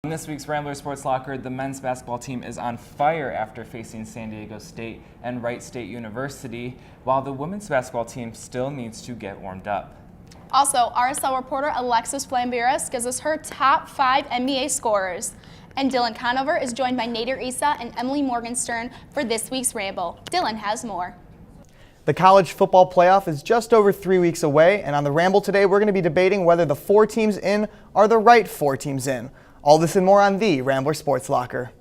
In this week's Rambler Sports Locker, the men's basketball team is on fire after facing San Diego State and Wright State University, while the women's basketball team still needs to get warmed up. Also, RSL reporter Alexis Flamberas gives us her top 5 NBA scorers. And Dylan Conover is joined by Nader Issa and Emily Morgenstern for this week's Ramble. Dylan has more. The college football playoff is just over 3 weeks away, and on the Ramble today, we're going to be debating whether the 4 teams in are the right 4 teams in. All this and more on the Rambler Sports Locker.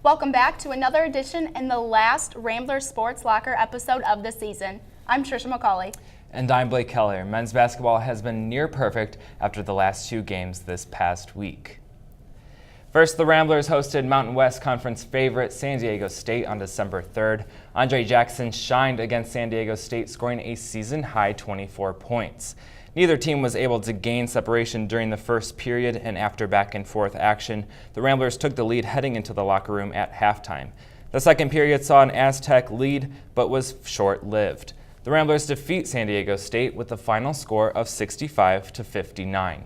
Welcome back to another edition and the last Rambler Sports Locker episode of the season. I'm Trisha McCauley. And I'm Blake Keller. Men's basketball has been near perfect after the last 2 games this past week. First, the Ramblers hosted Mountain West Conference favorite San Diego State on December 3rd. Andre Jackson shined against San Diego State, scoring a season-high 24 points. Neither team was able to gain separation during the first period, and after back-and-forth action, the Ramblers took the lead heading into the locker room at halftime. The second period saw an Aztec lead, but was short-lived. The Ramblers defeat San Diego State with the final score of 65-59.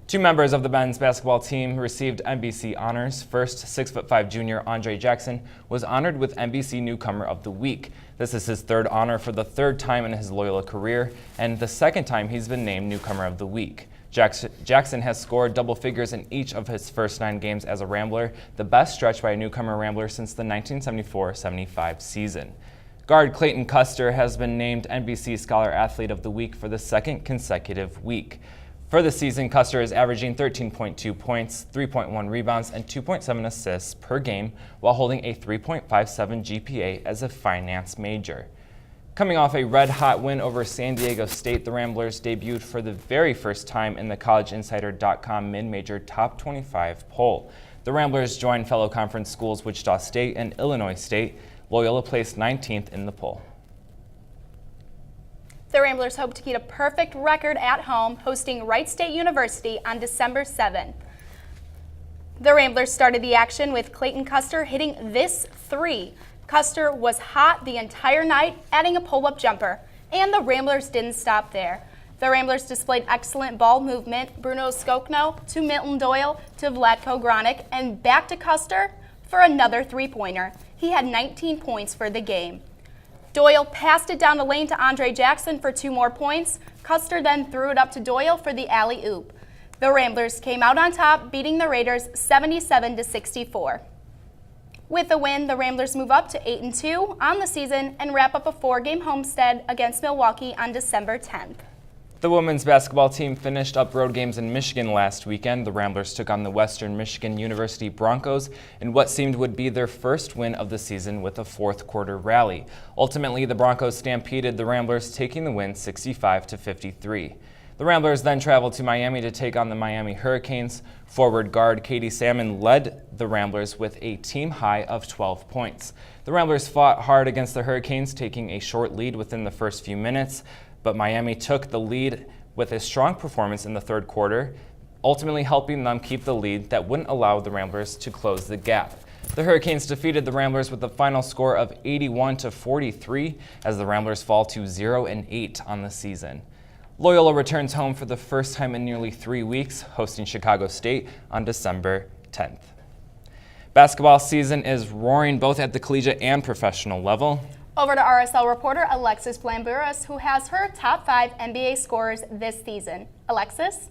2 members of the men's basketball team received NBC honors. First, 6'5" junior Andre Jackson was honored with NBC Newcomer of the Week. This is his 3rd honor for the 3rd time in his Loyola career, and the 2nd time he's been named Newcomer of the Week. Jackson has scored double figures in each of his first 9 games as a Rambler, the best stretch by a newcomer Rambler since the 1974-75 season. Guard Clayton Custer has been named NBC Scholar Athlete of the Week for the 2nd consecutive week. For the season, Custer is averaging 13.2 points, 3.1 rebounds, and 2.7 assists per game while holding a 3.57 GPA as a finance major. Coming off a red-hot win over San Diego State, the Ramblers debuted for the very first time in the CollegeInsider.com mid-major top 25 poll. The Ramblers joined fellow conference schools Wichita State and Illinois State. Loyola placed 19th in the poll. The Ramblers hope to keep a perfect record at home, hosting Wright State University on December 7th. The Ramblers started the action with Clayton Custer hitting this 3. Custer was hot the entire night, adding a pull-up jumper, and the Ramblers didn't stop there. The Ramblers displayed excellent ball movement. Bruno Skokno to Milton Doyle to Vlatko Gronic, and back to Custer for another 3-pointer. He had 19 points for the game. Doyle passed it down the lane to Andre Jackson for 2 more points. Custer then threw it up to Doyle for the alley-oop. The Ramblers came out on top, beating the Raiders 77-64. With the win, the Ramblers move up to 8-2 on the season and wrap up a 4-game homestand against Milwaukee on December 10th. The women's basketball team finished up road games in Michigan last weekend. The Ramblers took on the Western Michigan University Broncos in what seemed would be their first win of the season with a 4th-quarter rally. Ultimately, the Broncos stampeded the Ramblers, taking the win 65-53. The Ramblers then traveled to Miami to take on the Miami Hurricanes. Forward guard Katie Salmon led the Ramblers with a team high of 12 points. The Ramblers fought hard against the Hurricanes, taking a short lead within the first few minutes. But Miami took the lead with a strong performance in the 3rd quarter, ultimately helping them keep the lead that wouldn't allow the Ramblers to close the gap. The Hurricanes defeated the Ramblers with a final score of 81-43 as the Ramblers fall to 0-8 on the season. Loyola returns home for the first time in nearly 3 weeks, hosting Chicago State on December 10th. Basketball season is roaring both at the collegiate and professional level. Over to RSL reporter Alexis Flamberas, who has her top 5 NBA scorers this season. Alexis?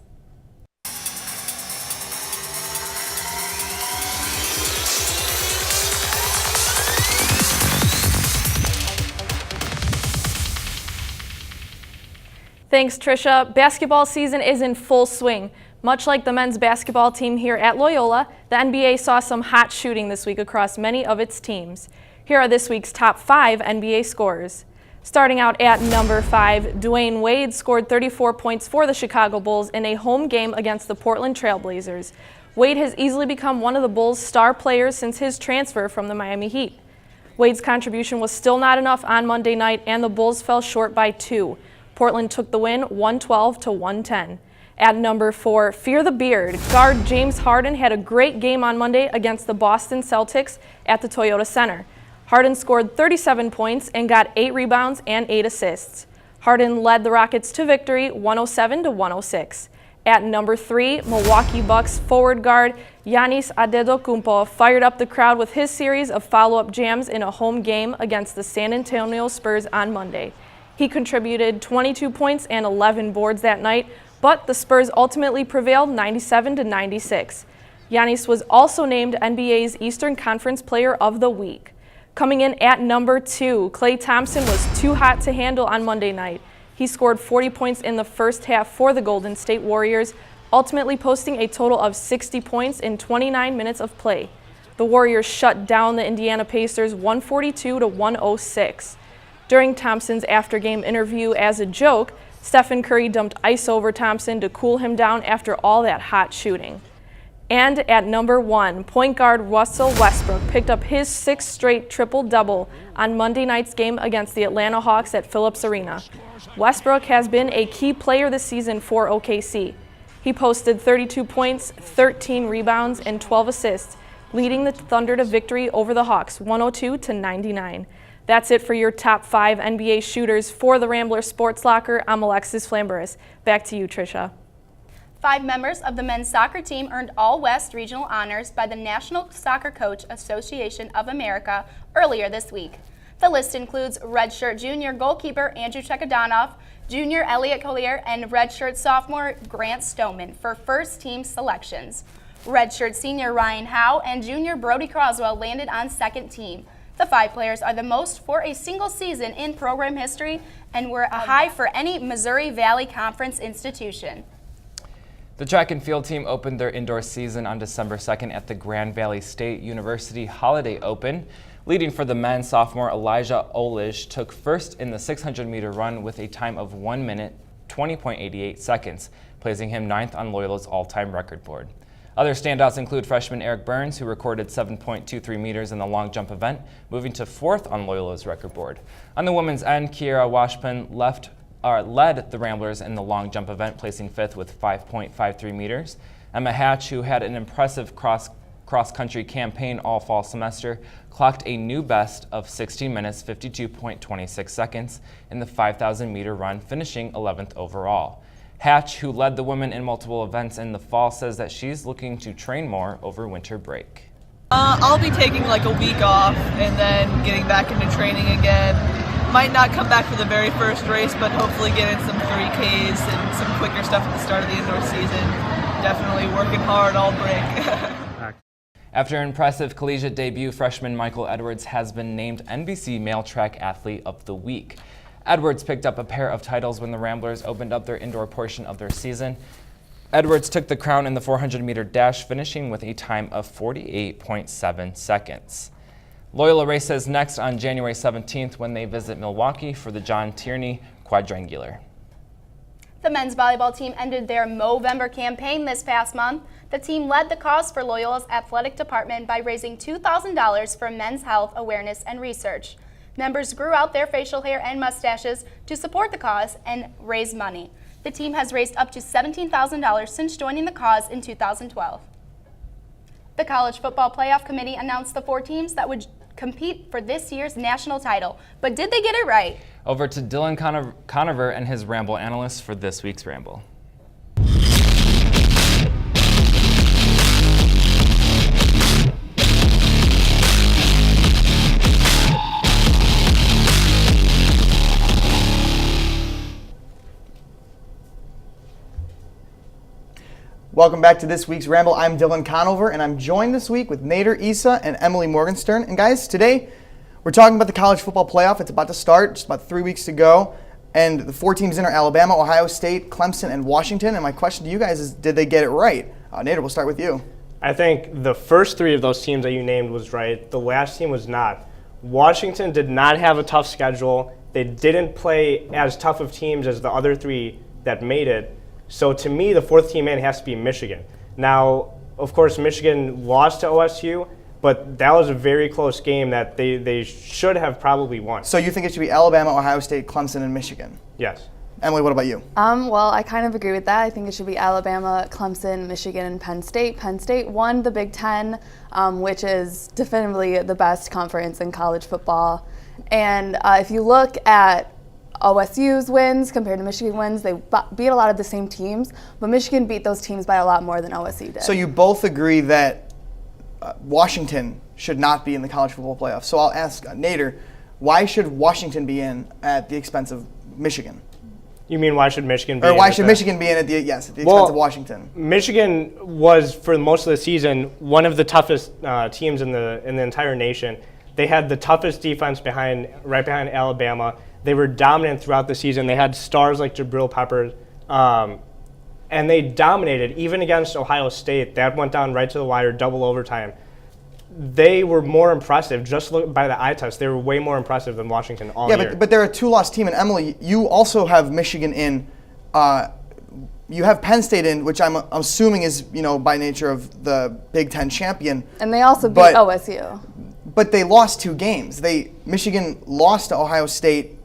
Thanks, Trisha. Basketball season is in full swing. Much like the men's basketball team here at Loyola, the NBA saw some hot shooting this week across many of its teams. Here are this week's top 5 NBA scorers. Starting out at number 5, Dwayne Wade scored 34 points for the Chicago Bulls in a home game against the Portland Trail Blazers. Wade has easily become one of the Bulls' star players since his transfer from the Miami Heat. Wade's contribution was still not enough on Monday night, and the Bulls fell short by 2. Portland took the win 112-110. At number 4, Fear the Beard. Guard James Harden had a great game on Monday against the Boston Celtics at the Toyota Center. Harden scored 37 points and got 8 rebounds and 8 assists. Harden led the Rockets to victory 107-106. At number 3, Milwaukee Bucks forward guard Giannis Antetokounmpo fired up the crowd with his series of follow-up jams in a home game against the San Antonio Spurs on Monday. He contributed 22 points and 11 boards that night, but the Spurs ultimately prevailed 97-96. Giannis was also named NBA's Eastern Conference Player of the Week. Coming in at number 2, Klay Thompson was too hot to handle on Monday night. He scored 40 points in the first half for the Golden State Warriors, ultimately posting a total of 60 points in 29 minutes of play. The Warriors shut down the Indiana Pacers 142-106. During Thompson's after-game interview as a joke, Stephen Curry dumped ice over Thompson to cool him down after all that hot shooting. And at number 1, point guard Russell Westbrook picked up his 6th straight triple-double on Monday night's game against the Atlanta Hawks at Phillips Arena. Westbrook has been a key player this season for OKC. He posted 32 points, 13 rebounds, and 12 assists, leading the Thunder to victory over the Hawks 102-99. That's it for your top 5 NBA shooters for the Rambler Sports Locker. I'm Alexis Flamberis. Back to you, Tricia. 5 members of the men's soccer team earned All-West Regional Honors by the National Soccer Coach Association of America earlier this week. The list includes redshirt junior goalkeeper Andrew Chekadonov, junior Elliot Collier, and redshirt sophomore Grant Stoneman for first-team selections. Redshirt senior Ryan Howe and junior Brody Croswell landed on second team. The 5 players are the most for a single season in program history and were a high for any Missouri Valley Conference institution. The track and field team opened their indoor season on December 2nd at the Grand Valley State University Holiday Open. Leading for the men, sophomore Elijah Olish took first in the 600-meter run with a time of 1 minute, 20.88 seconds, placing him 9th on Loyola's all-time record board. Other standouts include freshman Eric Burns, who recorded 7.23 meters in the long jump event, moving to 4th on Loyola's record board. On the women's end, Kiera Washpin led the Ramblers in the long jump event, placing 5th with 5.53 meters. Emma Hatch, who had an impressive cross-country campaign all fall semester, clocked a new best of 16 minutes, 52.26 seconds in the 5,000-meter run, finishing 11th overall. Hatch, who led the women in multiple events in the fall, says that she's looking to train more over winter break. I'll be taking like a week off and then getting back into training again. Might not come back for the very first race, but hopefully get in some 3Ks and some quicker stuff at the start of the indoor season. Definitely working hard all break. After an impressive collegiate debut, freshman Michael Edwards has been named NBC Male Track Athlete of the Week. Edwards picked up a pair of titles when the Ramblers opened up their indoor portion of their season. Edwards took the crown in the 400-meter dash, finishing with a time of 48.7 seconds. Loyola races next on January 17th when they visit Milwaukee for the John Tierney Quadrangular. The men's volleyball team ended their Movember campaign this past month. The team led the cause for Loyola's athletic department by raising $2,000 for men's health awareness and research. Members grew out their facial hair and mustaches to support the cause and raise money. The team has raised up to $17,000 since joining the cause in 2012. The College Football Playoff Committee announced the 4 teams that would compete for this year's national title. But did they get it right? Over to Dylan Conover and his Ramble analyst for this week's Ramble. Welcome back to this week's Ramble. I'm Dylan Conover, and I'm joined this week with Nader Issa and Emily Morgenstern. And guys, today we're talking about the college football playoff. It's about to start, just about 3 weeks to go. And the 4 teams in are Alabama, Ohio State, Clemson, and Washington. And my question to you guys is, did they get it right? Nader, we'll start with you. I think the first 3 of those teams that you named was right. The last team was not. Washington did not have a tough schedule. They didn't play as tough of teams as the other 3 that made it. So to me, the 4th team in has to be Michigan. Now, of course, Michigan lost to OSU, but that was a very close game that they should have probably won. So you think it should be Alabama, Ohio State, Clemson, and Michigan? Yes. Emily, what about you? Well, I kind of agree with that. I think it should be Alabama, Clemson, Michigan, and Penn State. Penn State won the Big Ten, which is definitively the best conference in college football. And if you look at OSU's wins compared to Michigan wins, they beat a lot of the same teams, but Michigan beat those teams by a lot more than OSU did. So you both agree that Washington should not be in the college football playoff. So I'll ask Nader, why should Washington be in at the expense of Michigan? You mean why should Michigan be Or in? why should Michigan be in at the expense of Washington? Michigan was, for most of the season, one of the toughest teams in the entire nation. They had the toughest defense right behind Alabama. They were dominant throughout the season. They had stars like Jabril Peppers, and they dominated even against Ohio State. That went down right to the wire, double overtime. They were more impressive. Just look by the eye test, they were way more impressive than Washington all year. Yeah, but they're a 2-loss team. And Emily, you also have Michigan in. You have Penn State in, which I'm assuming is, by nature of the Big Ten champion. And they also beat OSU. But they lost 2 games. Michigan lost to Ohio State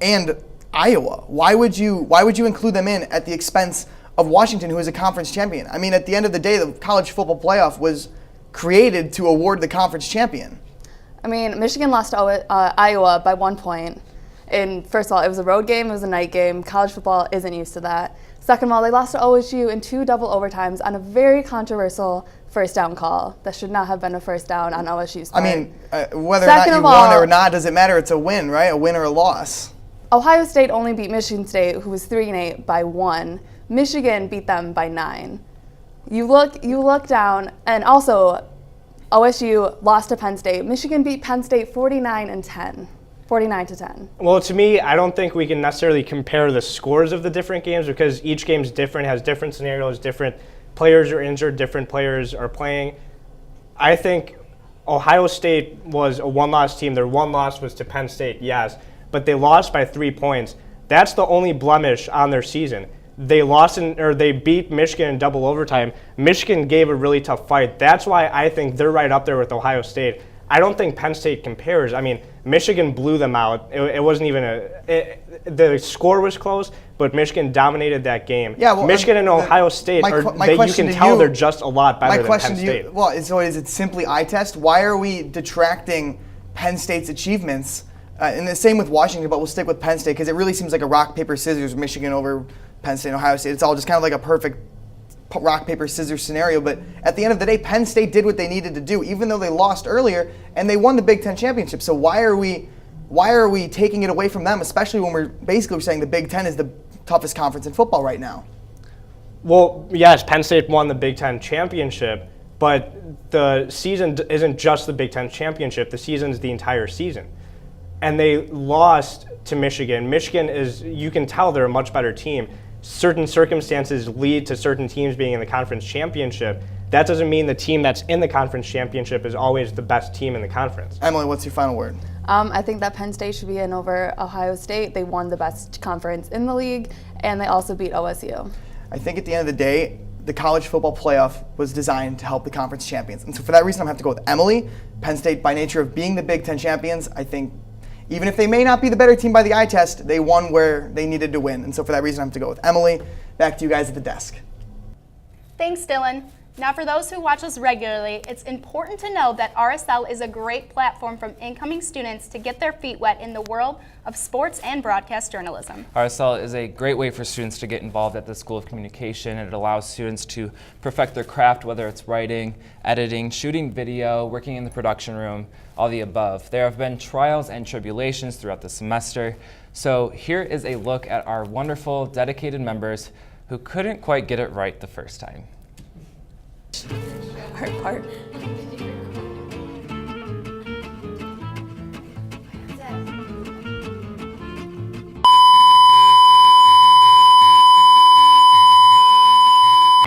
and Iowa. Why would you include them in at the expense of Washington, who is a conference champion? I mean, at the end of the day, the college football playoff was created to award the conference champion. I mean, Michigan lost to Iowa by 1 point. And first of all, it was a road game, it was a night game. College football isn't used to that. Second of all, they lost to OSU in 2 double overtimes on a very controversial first down call. That should not have been a first down on OSU's part. I mean, whether or not you won or not, does it matter? It's a win, right? A win or a loss. Ohio State only beat Michigan State, who was 3-8, by 1. Michigan beat them by 9. You look down, and also OSU lost to Penn State. Michigan beat Penn State 49-10. 49-10. Well, to me, I don't think we can necessarily compare the scores of the different games because each game's different, has different scenarios, different players are injured, different players are playing. I think Ohio State was a 1-loss team. Their 1 loss was to Penn State, yes, but they lost by 3 points. That's the only blemish on their season. They beat Michigan in double overtime. Michigan gave a really tough fight. That's why I think they're right up there with Ohio State. I don't think Penn State compares. I mean, Michigan blew them out. It wasn't even the score was close, but Michigan dominated that game. Yeah, well, Michigan and Ohio State, you can tell they're just a lot better than Penn State. So is it simply eye test? Why are we detracting Penn State's achievements? And the same with Washington, but we'll stick with Penn State because it really seems like a rock, paper, scissors, Michigan over Penn State and Ohio State. It's all just kind of like a perfect rock, paper, scissors scenario. But at the end of the day, Penn State did what they needed to do, even though they lost earlier, and they won the Big Ten championship. So why are we taking it away from them, especially when we're basically saying the Big Ten is the toughest conference in football right now? Well, yes, Penn State won the Big Ten championship, but the season isn't just the Big Ten championship. The season's the entire season. And they lost to Michigan. Michigan you can tell they're a much better team. Certain circumstances lead to certain teams being in the conference championship. That doesn't mean the team that's in the conference championship is always the best team in the conference. Emily, what's your final word? I think that Penn State should be in over Ohio State. They won the best conference in the league, and they also beat OSU. I think at the end of the day, the college football playoff was designed to help the conference champions. And so for that reason, I'm going to have to go with Emily. Penn State, by nature of being the Big Ten champions, I think even if they may not be the better team by the eye test, they won where they needed to win. And so for that reason, I'm going to go with Emily. Back to you guys at the desk. Thanks, Dylan. Now, for those who watch us regularly, it's important to know that RSL is a great platform for incoming students to get their feet wet in the world of sports and broadcast journalism. RSL is a great way for students to get involved at the School of Communication, and it allows students to perfect their craft, whether it's writing, editing, shooting video, working in the production room, all the above. There have been trials and tribulations throughout the semester, so here is a look at our wonderful, dedicated members who couldn't quite get it right the first time. Hard part.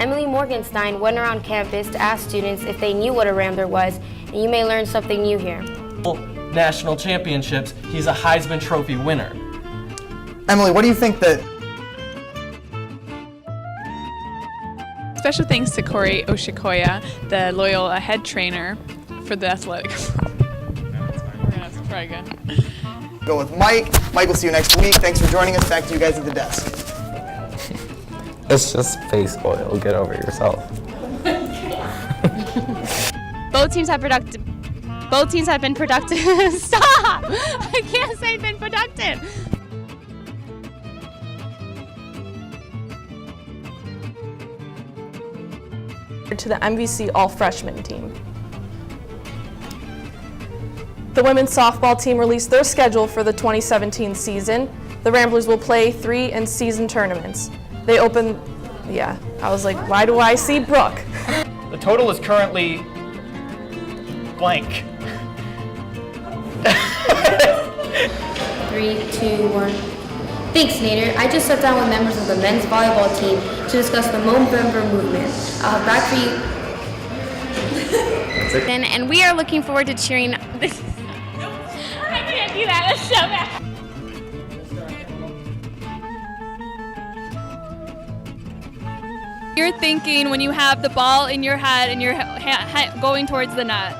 Emily Morgenstein went around campus to ask students if they knew what a Rambler was, and you may learn something new here. National championships, he's a Heisman Trophy winner. Emily, what do you think that... Special thanks to Corey Oshikoya, the Loyola head trainer for the athletics. We're gonna have to try again. Go with Mike. Mike, we'll see you next week. Thanks for joining us. Back to you guys at the desk. It's just face oil. Get over yourself. Both teams have been productive. Stop! I can't say been productive. To the MVC all-freshman team. The women's softball team released their schedule for the 2017 season. The Ramblers will play 3 in-season tournaments. They open, I was like, why do I see Brooke? The total is currently blank. 3, 2, 1. Thanks, Nader. I just sat down with members of the men's volleyball team to discuss the November movement. I'll have back for you. And we are looking forward to cheering. I can't do that. That's so bad. You're thinking when you have the ball in your head and you're going towards the net.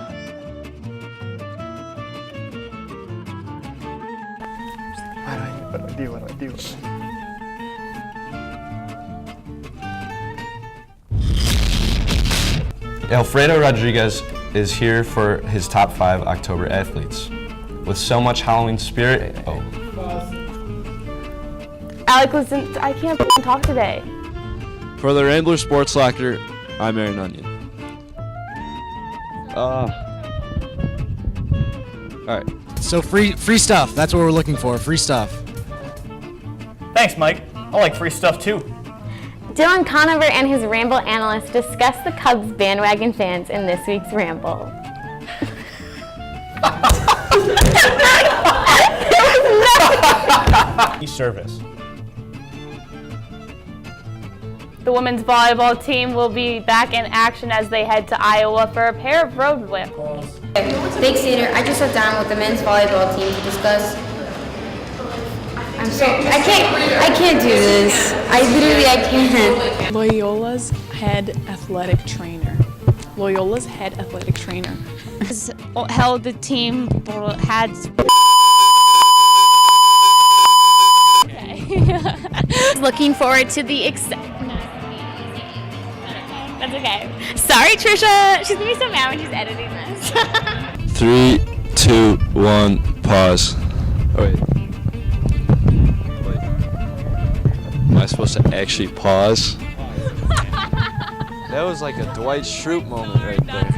What do I do? Alfredo Rodriguez is here for his top 5 October athletes. With so much Halloween spirit, Alec, listen, I can't talk today. For the Rambler Sports Locker, I'm Aaron Onion. All right. So free stuff. That's what we're looking for. Free stuff. Thanks, Mike. I like free stuff too. Dylan Conover and his Ramble analyst discuss the Cubs bandwagon fans in this week's Ramble. Service. The women's volleyball team will be back in action as they head to Iowa for a pair of road whips. Thanks, Nader. I just sat down with the men's volleyball team to discuss. I can't do this. I can't. Loyola's head athletic trainer. Held the team had. Looking forward to the That's okay. Sorry, Trisha. She's gonna be so mad when she's editing this. 3, 2, 1, pause. Oh, wait. Am I supposed to actually pause? That was like a Dwight Schrute moment right there.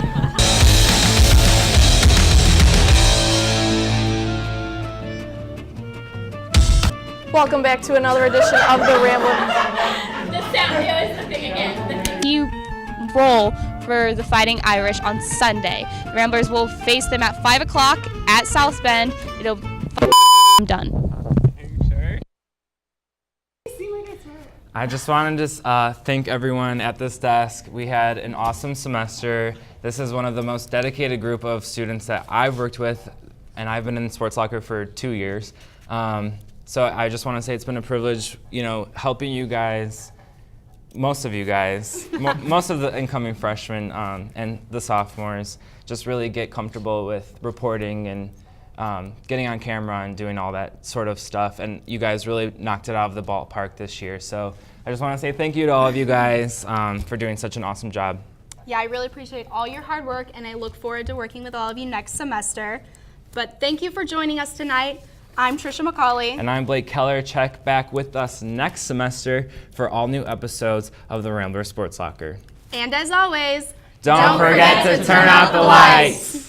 Welcome back to another edition of the Ramble. The sound is the thing again. You roll for the Fighting Irish on Sunday. The Ramblers will face them at 5 o'clock at South Bend. It'll done. I just wanted to thank everyone at this desk. We had an awesome semester. This is one of the most dedicated group of students that I've worked with, and I've been in Sports Locker for 2 years. So I just want to say it's been a privilege, helping you guys, most of you guys, most of the incoming freshmen and the sophomores, just really get comfortable with reporting and getting on camera and doing all that sort of stuff. And you guys really knocked it out of the ballpark this year. So I just want to say thank you to all of you guys for doing such an awesome job. Yeah, I really appreciate all your hard work, and I look forward to working with all of you next semester. But thank you for joining us tonight. I'm Trisha McCauley. And I'm Blake Keller. Check back with us next semester for all new episodes of the Rambler Sports Locker. And as always, don't forget to turn out the lights.